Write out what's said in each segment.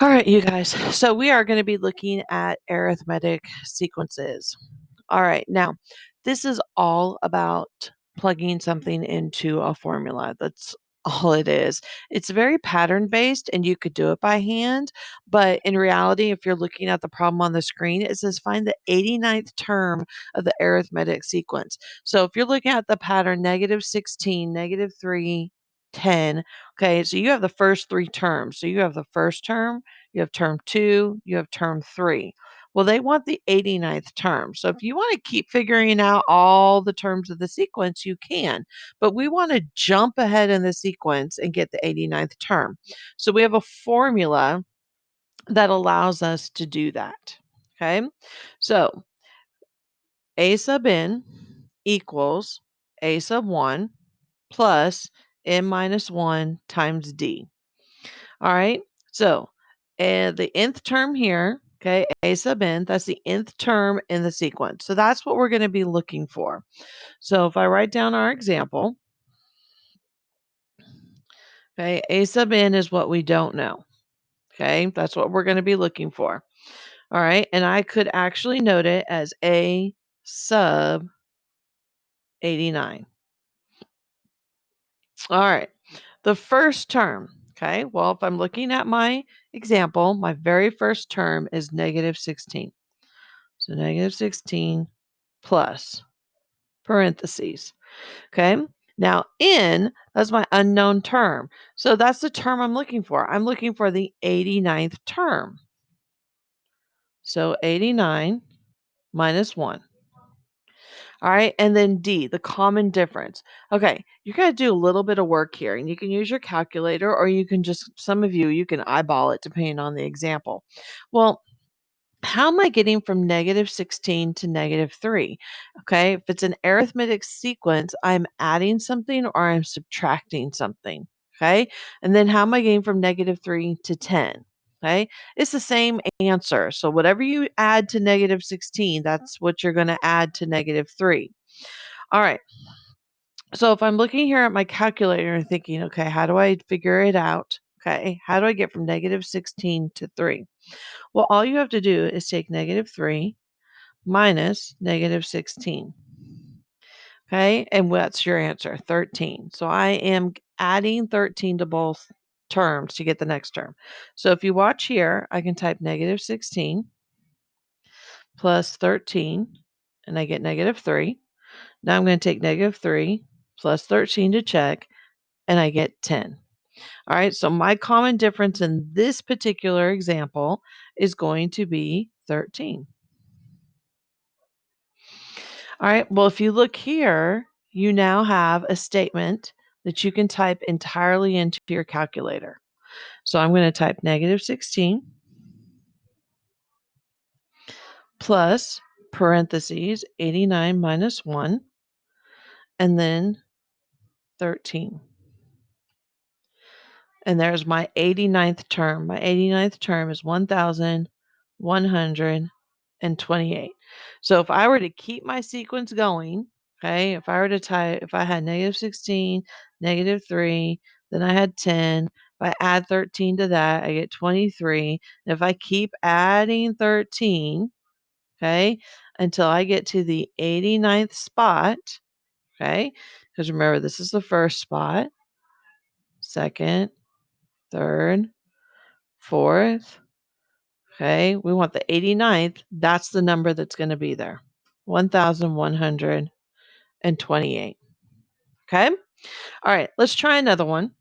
All right, you guys. So we are going to be looking at arithmetic sequences. All right. Now, this is all about plugging something into a formula. That's all it is. It's very pattern based and you could do it by hand. But in reality, if you're looking at the problem on the screen, it says find the 89th term of the arithmetic sequence. So if you're looking at the pattern -16, -3, 10, okay, so you have the first three terms. So you have the first term, you have term two, you have term three. Well, they want the 89th term. So if you want to keep figuring out all the terms of the sequence, you can. But we want to jump ahead in the sequence and get the 89th term. So we have a formula that allows us to do that. Okay. So A sub n equals A sub 1 plus n minus 1 times d. All right. So, the nth term here, okay, a sub n, that's the nth term in the sequence. So that's what we're going to be looking for. So if I write down our example, okay, a sub n is what we don't know. Okay, that's what we're going to be looking for. All right. And I could actually note it as a sub 89. All right. The first term, okay, well, if I'm looking at my example, my very first term is -16. So -16 plus parentheses. Okay. Now, n, that's my unknown term. So that's the term I'm looking for. I'm looking for the 89th term. So 89 minus 1. All right. And then D, the common difference. Okay. You got to do a little bit of work here, and you can use your calculator, or you can just, some of you can eyeball it depending on the example. Well, how am I getting from -16 to -3? Okay, if it's an arithmetic sequence, I'm adding something or I'm subtracting something. Okay, and then how am I getting from -3 to 10? Okay, it's the same answer. So whatever you add to -16, that's what you're going to add to -3. All right. So if I'm looking here at my calculator and thinking, okay, how do I figure it out? Okay, how do I get from -16 to 3? Well, all you have to do is take -3 minus -16. Okay. And what's your answer? 13. So I am adding 13 to both terms to get the next term. So if you watch here, I can type -16 plus 13 and I get -3. Now I'm going to take -3 plus 13 to check and I get 10. All right. So my common difference in this particular example is going to be 13. All right. Well, if you look here, you now have a statement that you can type entirely into your calculator. So I'm going to type -16 plus parentheses 89 minus 1 and then 13. And there's my 89th term. My 89th term is 1,128. So if I were to keep my sequence going, okay, if I were to type, if I had -16, -3, then I had 10. If I add 13 to that, I get 23. And if I keep adding 13, okay, until I get to the 89th spot, okay, because remember, this is the first spot, second, third, fourth. Okay, we want the 89th. That's the number that's going to be there. 1,128. Okay. All right. Let's try another one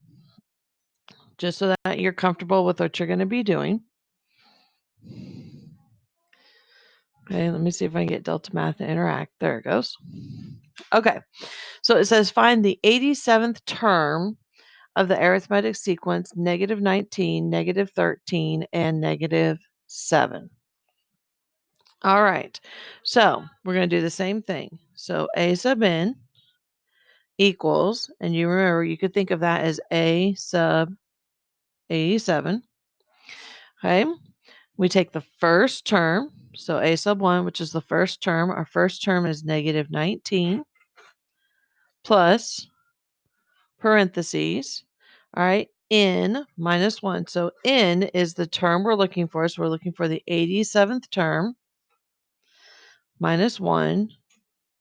just so that you're comfortable with what you're going to be doing. Okay. Let me see if I can get Delta Math to interact. There it goes. Okay. So it says find the 87th term of the arithmetic sequence -19, -13, and -7. All right. So we're going to do the same thing. So A sub n equals, and you remember you could think of that as A sub 87. Okay. We take the first term. So A sub 1, which is the first term. Our first term is -19 plus parentheses. All right. n minus 1. So n is the term we're looking for. So we're looking for the 87th term minus 1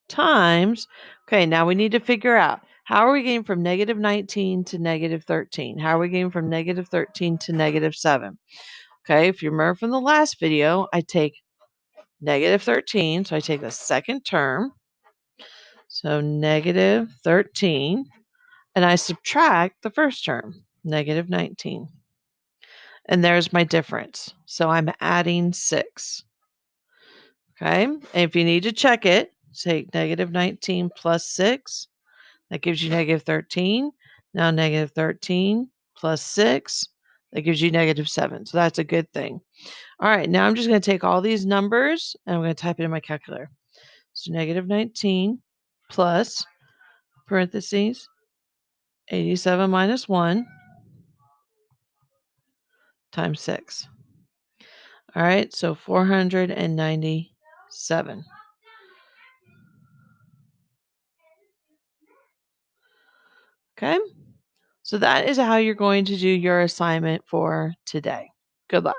times. Okay, now we need to figure out how are we getting from negative 19 to negative 13? How are we getting from negative 13 to negative 7? Okay, if you remember from the last video, I take negative 13, so I take the second term, so negative 13, and I subtract the first term, negative 19. And there's my difference. So I'm adding 6. Okay, and if you need to check it, take negative 19 plus 6. That gives you negative 13. Now negative 13 plus 6. That gives you negative 7. So that's a good thing. All right, now I'm just going to take all these numbers and I'm going to type it in my calculator. So negative 19 plus parentheses 87 minus 1 times 6. All right, so 497. Okay, so that is how you're going to do your assignment for today. Good luck.